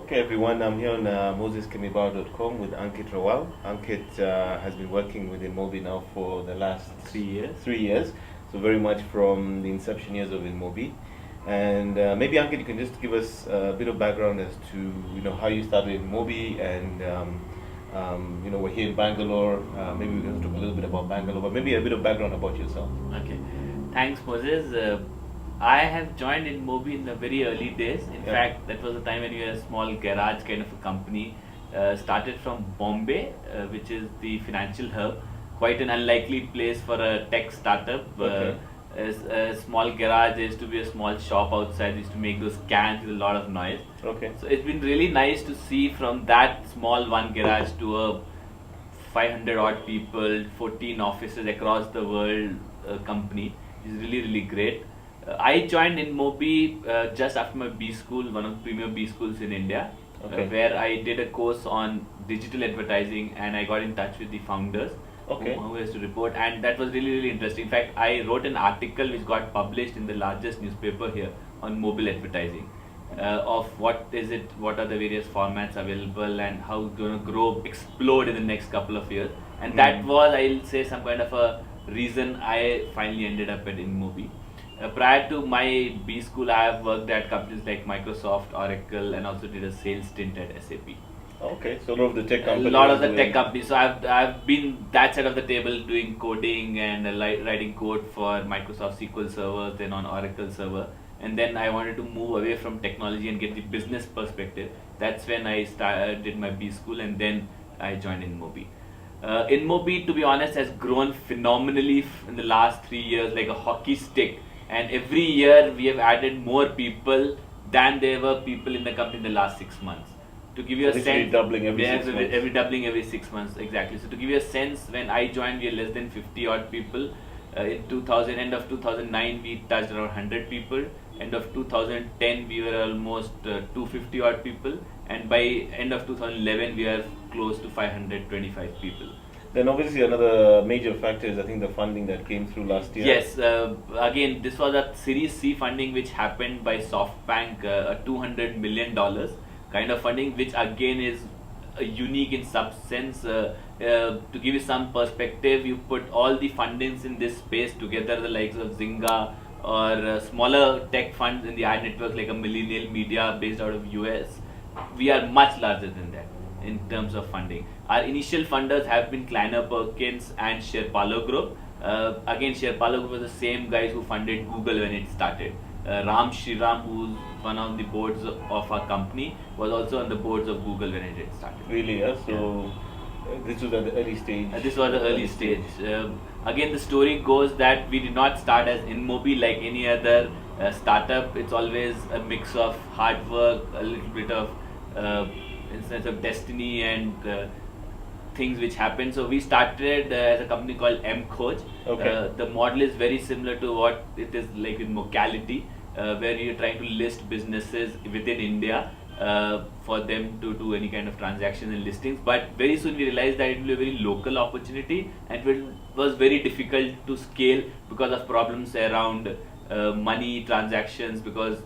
Okay, everyone, I'm here on Kemibaro.com with Ankit Rawal. Ankit has been working with InMobi now for the last 3 years. 3 years, so very much from the inception years of InMobi. And maybe Ankit, you can just give us a bit of background as to how you started InMobi, and we're here in Bangalore. Maybe we can talk a little bit about Bangalore, but maybe a bit of background about yourself. Okay, thanks, Moses. I have joined InMobi in the very early days. In Yeah. fact, that was the time when we were a small garage kind of a company. Started from Bombay, which is the financial hub. Quite an unlikely place for a tech startup. Okay. A small garage, there used to be a small shop outside, used to make those cans with a lot of noise. Okay. So it's been really nice to see from that small one garage to a 500 odd people, 14 offices across the world company. Is really, really great. I joined InMobi just after my B school, one of the premier B schools in India, Okay. where I did a course on digital advertising, and I got in touch with the founders Okay. who has to report, and that was really, really interesting. In fact, I wrote an article which got published in the largest newspaper here on mobile advertising. Of what is it, what are the various formats available, and how it's going to grow, explode in the next couple of years. And that was, I'll say, some kind of a reason I finally ended up at InMobi. Prior to my B school, I have worked at companies like Microsoft, Oracle, and also did a sales stint at SAP. Okay, so a lot of the tech A companies. lot of the tech companies. So I've been that side of the table doing coding and writing code for Microsoft SQL servers, then on Oracle server. And then I wanted to move away from technology and get the business perspective. That's when I did my B school, and then I joined InMobi. InMobi, to be honest, has grown phenomenally in the last 3 years, like a hockey stick. And every year we have added more people than there were people in the company in the last 6 months. To give you a Literally sense, doubling every yeah, 6 months. doubling every 6 months, exactly. So to give you a sense, when I joined, we were less than 50 odd people. In 2000, end of 2009, we touched around 100 people. End of 2010, we were almost 250 odd people, and by end of 2011, we are close to 525 people. Then obviously another major factor is I think the funding that came through last year. Yes, again, this was a Series C funding which happened by SoftBank, a $200 million kind of funding, which again is unique in substance. To give you some perspective, you put all the fundings in this space together, the likes of Zynga or smaller tech funds in the ad networks like a Millennial Media based out of US, we are much larger than that in terms of funding. Our initial funders have been Kleiner Perkins and Sherpalo Group. Again, Sherpalo Group was the same guys who funded Google when it started. Ram Shriram, who's one of the boards of our company, was also on the boards of Google when it started. Really, yeah. So this was at the early stage. This was the early stage. Again, the story goes that we did not start as InMobi like any other startup. It's always a mix of hard work, a little bit of sense of destiny, and things which happen. So we started as a company called M Coach. Okay. The model is very similar to what it is like in Mocality, where you're trying to list businesses within India for them to do any kind of transactions and listings. But very soon we realized that it will be a very local opportunity, and it was very difficult to scale because of problems around money transactions, because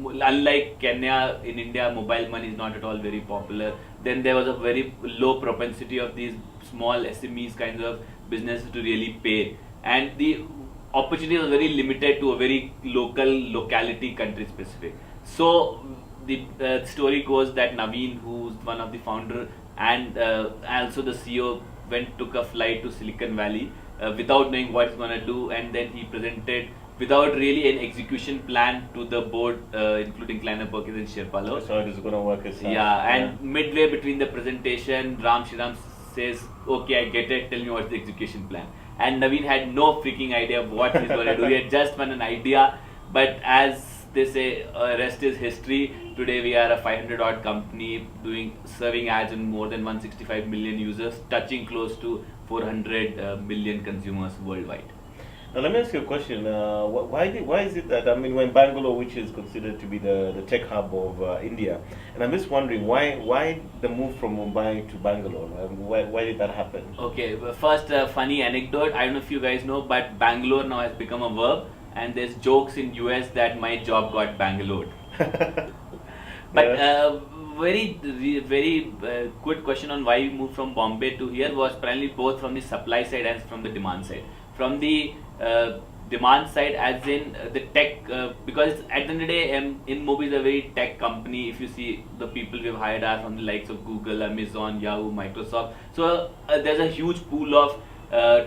unlike Kenya, in India, mobile money is not at all very popular. Then there was a very low propensity of these small SMEs kinds of businesses to really pay, and the opportunity was very limited to a very locality, country specific. So the story goes that Naveen, who's one of the founder and also the CEO, took a flight to Silicon Valley without knowing what he's gonna do, and then he presented without really an execution plan to the board, including Kleiner Perkins and Sherpalo. So it is going to work as Yeah, and midway between the presentation, Ram Shriram says, "Okay, I get it. Tell me what's the execution plan." And Naveen had no freaking idea of what he's going to do. He had just won an idea, but as they say, rest is history. Today we are a 500 odd company serving ads on more than 165 million users, touching close to 400 million consumers worldwide. Now let me ask you a question. Why is it that, I mean, when Bangalore, which is considered to be the tech hub of India, and I'm just wondering why the move from Mumbai to Bangalore? Why did that happen? Okay, well, first funny anecdote. I don't know if you guys know, but Bangalore now has become a verb, and there's jokes in US that my job got Bangalored. But Yeah. very good question on why we moved from Bombay to here was primarily both from the supply side and from the demand side. From the demand side, as in the tech, because at the end of the day, InMobi is a very tech company. If you see the people we've hired are from the likes of Google, Amazon, Yahoo, Microsoft. So there's a huge pool of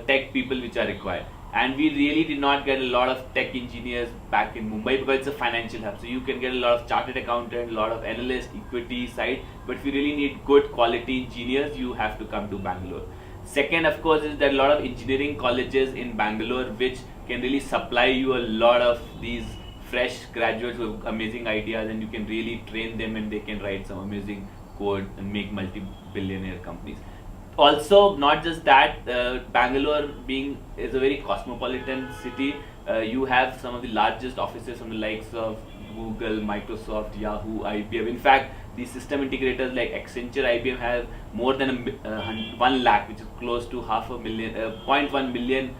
tech people which are required. And we really did not get a lot of tech engineers back in Mumbai because it's a financial hub. So you can get a lot of chartered accountant, a lot of analyst, equity side. But if you really need good quality engineers, you have to come to Bangalore. Second, of course, is that a lot of engineering colleges in Bangalore which can really supply you a lot of these fresh graduates with amazing ideas, and you can really train them and they can write some amazing code and make multi-billionaire companies. Also, not just that, Bangalore is a very cosmopolitan city. You have some of the largest offices from the likes of Google, Microsoft, Yahoo, IBM. In fact, the system integrators like Accenture, IBM have more than 1 lakh, which is close to 0.1 million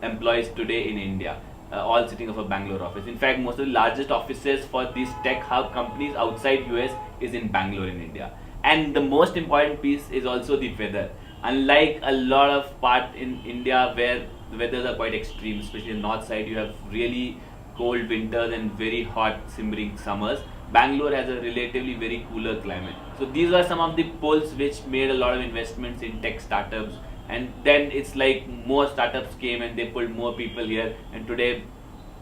employees today in India, all sitting of a Bangalore office. In fact, most of the largest offices for these tech hub companies outside US is in Bangalore in India. And the most important piece is also the weather. Unlike a lot of part in India where the weathers are quite extreme, especially in the north side, you have really cold winters and very hot simmering summers. Bangalore has a relatively very cooler climate. So these are some of the pulls which made a lot of investments in tech startups. And then it's like more startups came and they pulled more people here. And today,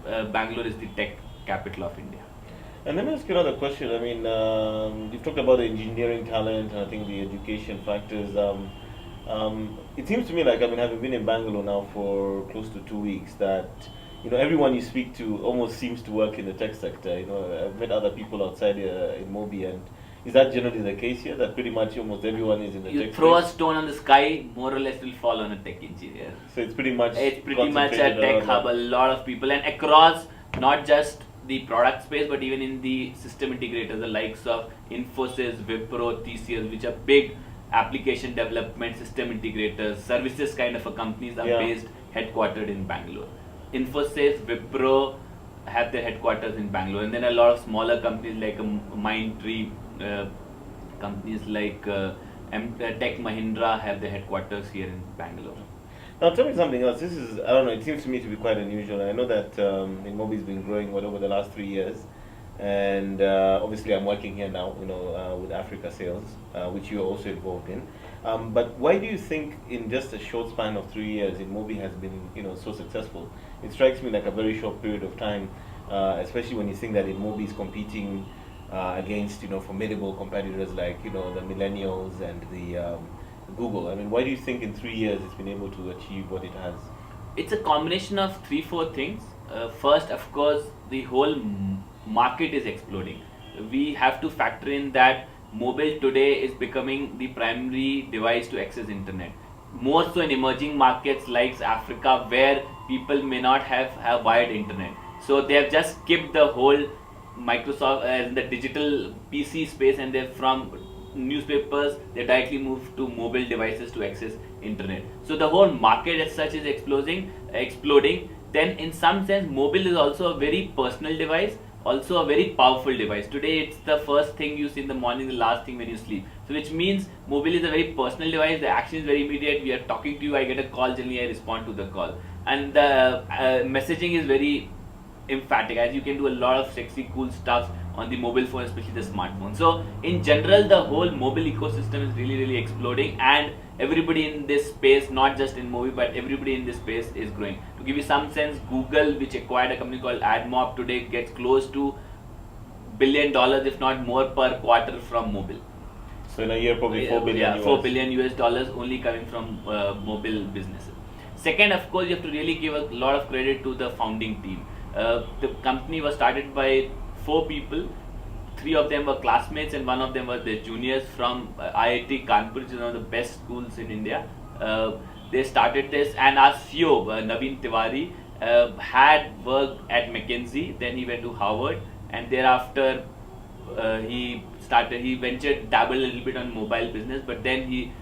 Bangalore is the tech capital of India. And let me ask you another question. I mean, you've talked about the engineering talent and I think the education factors. It seems to me like, I mean, having been in Bangalore now for close to 2 weeks, that everyone you speak to almost seems to work in the tech sector. I've met other people outside InMobi, and is that generally the case here? That pretty much almost everyone is in the tech You throw space? a stone on the sky, more or less will fall on a tech engineer. So it's pretty much a concentrated tech around hub, that. a lot of people, and across not just the product space, but even in the system integrators, the likes of Infosys, Wipro, TCS, which are big application development system integrators, services kind of a companies are based, headquartered in Bangalore. Infosys, Wipro have their headquarters in Bangalore, and then a lot of smaller companies like Mindtree, companies like Tech Mahindra have their headquarters here in Bangalore. Now tell me something else. This is, I don't know, it seems to me to be quite unusual. I know that InMobi has been growing over the last 3 years, and obviously I'm working here now, with Africa sales, which you're also involved in. But why do you think in just a short span of 3 years InMobi has been, so successful? It strikes me like a very short period of time, especially when you think that InMobi is competing against, formidable competitors like, the millennials and the Google. I mean, why do you think in 3 years it's been able to achieve what it has? It's a combination of 3-4 things. First, of course, the whole market is exploding. We have to factor in that mobile today is becoming the primary device to access internet. More so in emerging markets like Africa, where people may not have wired internet. So they have just skipped the whole Microsoft as the digital PC space, and they're from newspapers, they directly move to mobile devices to access internet. So the whole market as such is exploding. Then in some sense, mobile is also a very personal device, also a very powerful device. Today it's the first thing you see in the morning, the last thing when you sleep. So which means mobile is a very personal device, the action is very immediate. We are talking to you, I get a call, generally I respond to the call. And the messaging is very emphatic, as you can do a lot of sexy cool stuff on the mobile phone, especially the smartphone. So in general, the whole mobile ecosystem is really exploding, and everybody in this space, not just InMobi, but everybody in this space is growing. To give you some sense, Google, which acquired a company called AdMob, today gets close to $1 billion, if not more, per quarter from mobile. So in a year, probably 4 billion. Yeah, $4 billion only coming from mobile businesses. Second, of course, you have to really give a lot of credit to the founding team. The company was started by 4 people. 3 of them were classmates and 1 of them were the juniors from IIT Kanpur, which is one of the best schools in India. They started this, and our CEO, Naveen Tiwari, had worked at McKinsey, then he went to Harvard, and thereafter he dabbled a little bit on mobile business, but then he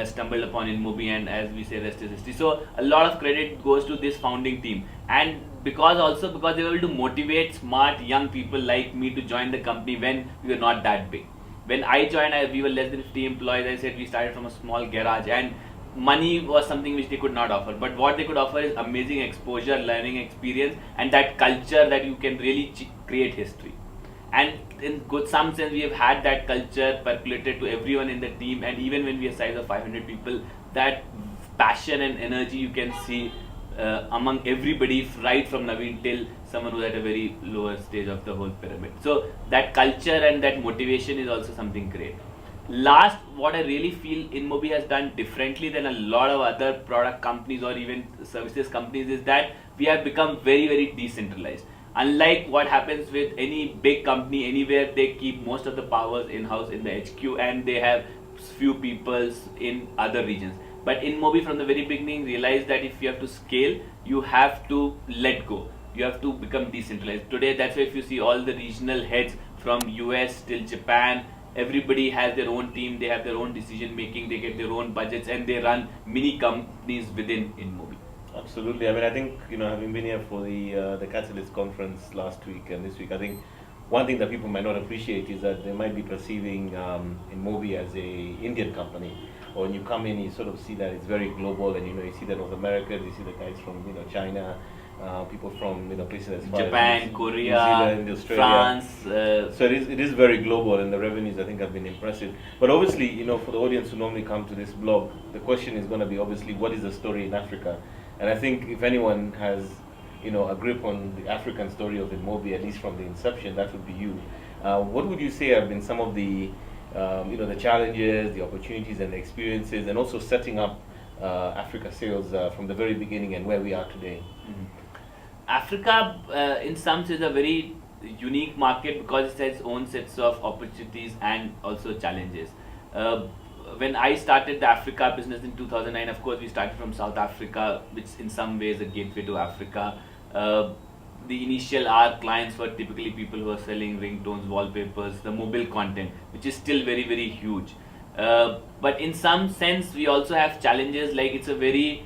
stumbled upon InMobi, and as we say, rest is history. So a lot of credit goes to this founding team, and because they were able to motivate smart young people like me to join the company when we were not that big. When I joined, we were less than 50 employees. I said we started from a small garage, and money was something which they could not offer. But what they could offer is amazing exposure, learning experience, and that culture that you can really create history. And in good some sense, we have had that culture percolated to everyone in the team, and even when we are size of 500 people, that passion and energy you can see among everybody, right from Naveen till someone who's at a very lower stage of the whole pyramid. So that culture and that motivation is also something great. Last, what I really feel InMobi has done differently than a lot of other product companies or even services companies is that we have become very, very decentralized. Unlike what happens with any big company anywhere, they keep most of the powers in-house in the HQ and they have few people in other regions. But InMobi from the very beginning realized that if you have to scale, you have to let go. You have to become decentralized. Today, that's why if you see all the regional heads from US till Japan, everybody has their own team, they have their own decision making, they get their own budgets, and they run mini companies within InMobi. Absolutely. I mean, I think, having been here for the Catalyst conference last week and this week, I think one thing that people might not appreciate is that they might be perceiving InMobi as a Indian company. Or when you come in, you sort of see that it's very global, and you see the North Americans, you see the guys from China, people from places as far Japan, as Korea, New Zealand, Australia. France. So it is very global, and the revenues I think have been impressive. But obviously, for the audience who normally come to this blog, the question is going to be obviously what is the story in Africa, and I think if anyone has a grip on the African story of InMobi, at least from the inception, that would be you. What would you say have been some of the the challenges, the opportunities, and the experiences, and also setting up Africa sales from the very beginning and where we are today? Mm-hmm. Africa, in some sense, is a very unique market because it has its own sets of opportunities and also challenges. When I started the Africa business in 2009, of course, we started from South Africa, which in some ways is a gateway to Africa. The initial our clients were typically people who are selling ringtones, wallpapers, the mobile content, which is still very, very huge. But in some sense, we also have challenges like it's a very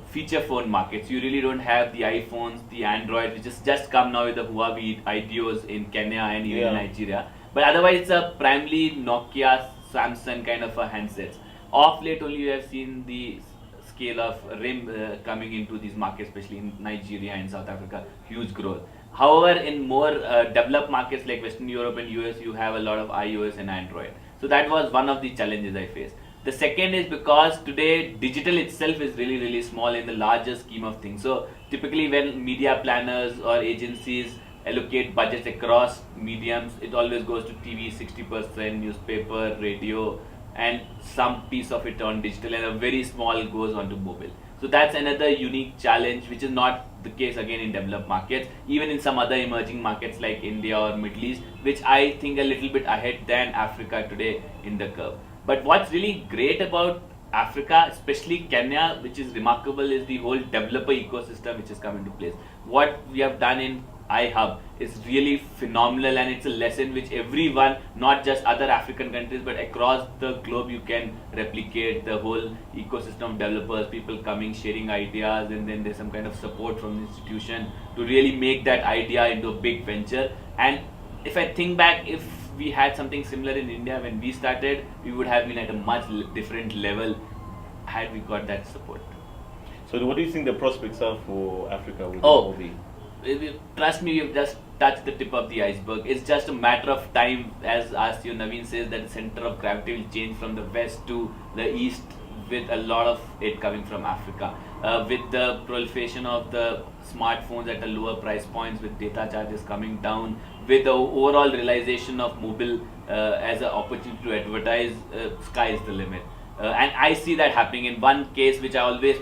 feature phone market. So you really don't have the iPhones, the Android, which has just come now with the Huawei IDOs in Kenya and even in Nigeria. But otherwise, it's a primarily Nokia, Samsung kind of a handsets. Of late, only you have seen the scale of RIM coming into these markets, especially in Nigeria and South Africa, huge growth. However, in more developed markets like Western Europe and US, you have a lot of iOS and Android. So that was one of the challenges I faced. The second is because today digital itself is really, really small in the larger scheme of things. So typically when media planners or agencies allocate budgets across mediums, it always goes to TV 60%, newspaper, radio, and some piece of it on digital, and a very small goes onto mobile. So that's another unique challenge, which is not the case again in developed markets, even in some other emerging markets like India or Middle East, which I think a little bit ahead than Africa today in the curve. But what's really great about Africa, especially Kenya, which is remarkable, is the whole developer ecosystem which has come into place. What we have done in iHub is really phenomenal, and it's a lesson which everyone, not just other African countries but across the globe, you can replicate the whole ecosystem of developers, people coming, sharing ideas, and then there's some kind of support from the institution to really make that idea into a big venture. And if I think back, if we had something similar in India when we started, we would have been at a much different level had we got that support. So what do you think the prospects are for Africa with InMobi? Trust me, you've just touched the tip of the iceberg. It's just a matter of time, as Naveen says, that the center of gravity will change from the west to the east, with a lot of it coming from Africa. With the proliferation of the smartphones at a lower price points, with data charges coming down, with the overall realization of mobile as an opportunity to advertise, sky is the limit. And I see that happening. In one case, which I always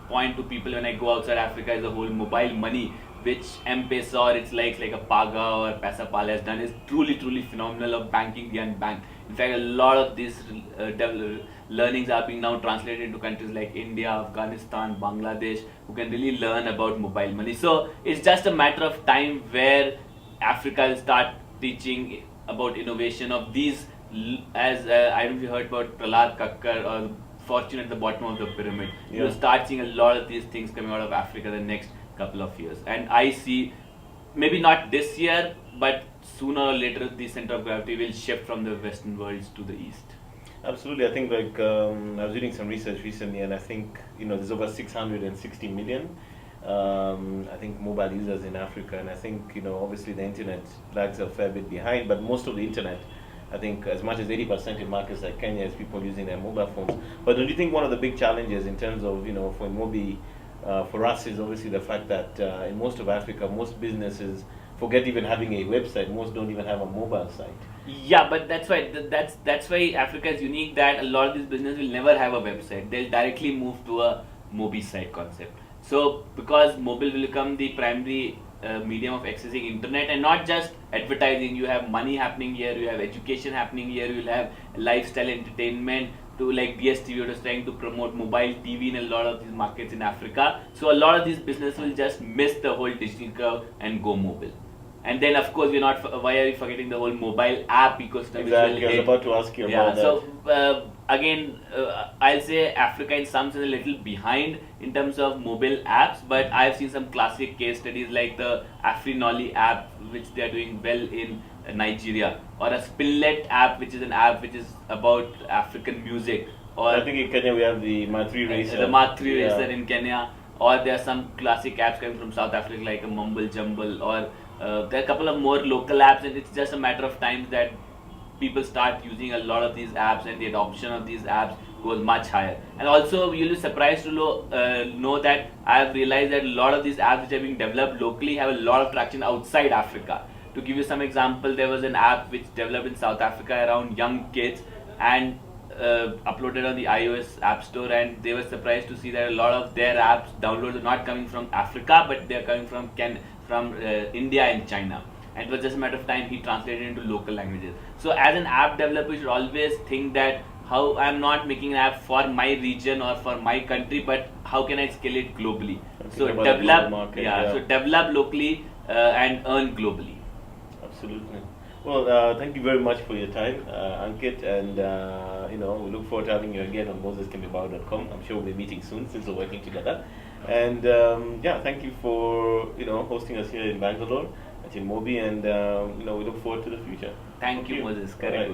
point to people when I go outside Africa, is the whole mobile money, which M-Pesa or it's like a Paga or Pesapal has done, is truly, truly phenomenal of banking the unbanked. In fact, a lot of these learnings are being now translated into countries like India, Afghanistan, Bangladesh, who can really learn about mobile money. So it's just a matter of time where Africa will start teaching about innovation of these, as I don't know if you heard about Prahlad Kakkar or Fortune at the bottom of the pyramid. Yeah. You'll start seeing a lot of these things coming out of Africa the next couple of years. And I see, maybe not this year, but sooner or later the center of gravity will shift from the Western worlds to the East. Absolutely. I think I was doing some research recently, and I think there's over 660 million. I think mobile users in Africa, and I think obviously the internet lags a fair bit behind, but most of the internet, I think as much as 80% in markets like Kenya is people using their mobile phones. But don't you think one of the big challenges in terms of for InMobi, for us is obviously the fact that in most of Africa, most businesses forget even having a website. Most don't even have a mobile site. Yeah, but that's why that's why Africa is unique, that a lot of these businesses will never have a website. They'll directly move to a Mobi site concept. So because mobile will become the primary medium of accessing internet, and not just advertising, you have money happening here, you have education happening here, you'll have lifestyle entertainment, to like DSTV was trying to promote mobile TV in a lot of these markets in Africa. So a lot of these businesses will just miss the whole digital curve and go mobile. And then of course why are we forgetting the whole mobile app ecosystem? Exactly, I was about to ask you about that. So again, I'll say Africa in some sense a little behind in terms of mobile apps, but I've seen some classic case studies like the Afrinoli app, which they are doing well in Nigeria, or a Spinlet app, which is an app which is about African music. Or I think in Kenya we have the Matri Racer. The Matri Racer in Kenya, or there are some classic apps coming from South Africa like a Mumble Jumble, or there are a couple of more local apps, and it's just a matter of time that people start using a lot of these apps, and the adoption of these apps goes much higher. And also you'll be surprised to know that I have realized that a lot of these apps which are being developed locally have a lot of traction outside Africa. To give you some example, there was an app which developed in South Africa around young kids, and uploaded on the iOS app store, and they were surprised to see that a lot of their apps downloads are not coming from Africa, but they are coming from India and China. And it was just a matter of time he translated it into local languages. So as an app developer, you should always think that how I'm not making an app for my region or for my country, but how can I scale it globally? So develop, market, so develop locally and earn globally. Absolutely. Well, thank you very much for your time, Ankit, and we look forward to having you again on MosesKemibaro.com. I'm sure we'll be meeting soon since we're working together. And thank you for hosting us here in Bangalore at InMobi, and we look forward to the future. Thank you, Moses. Correct.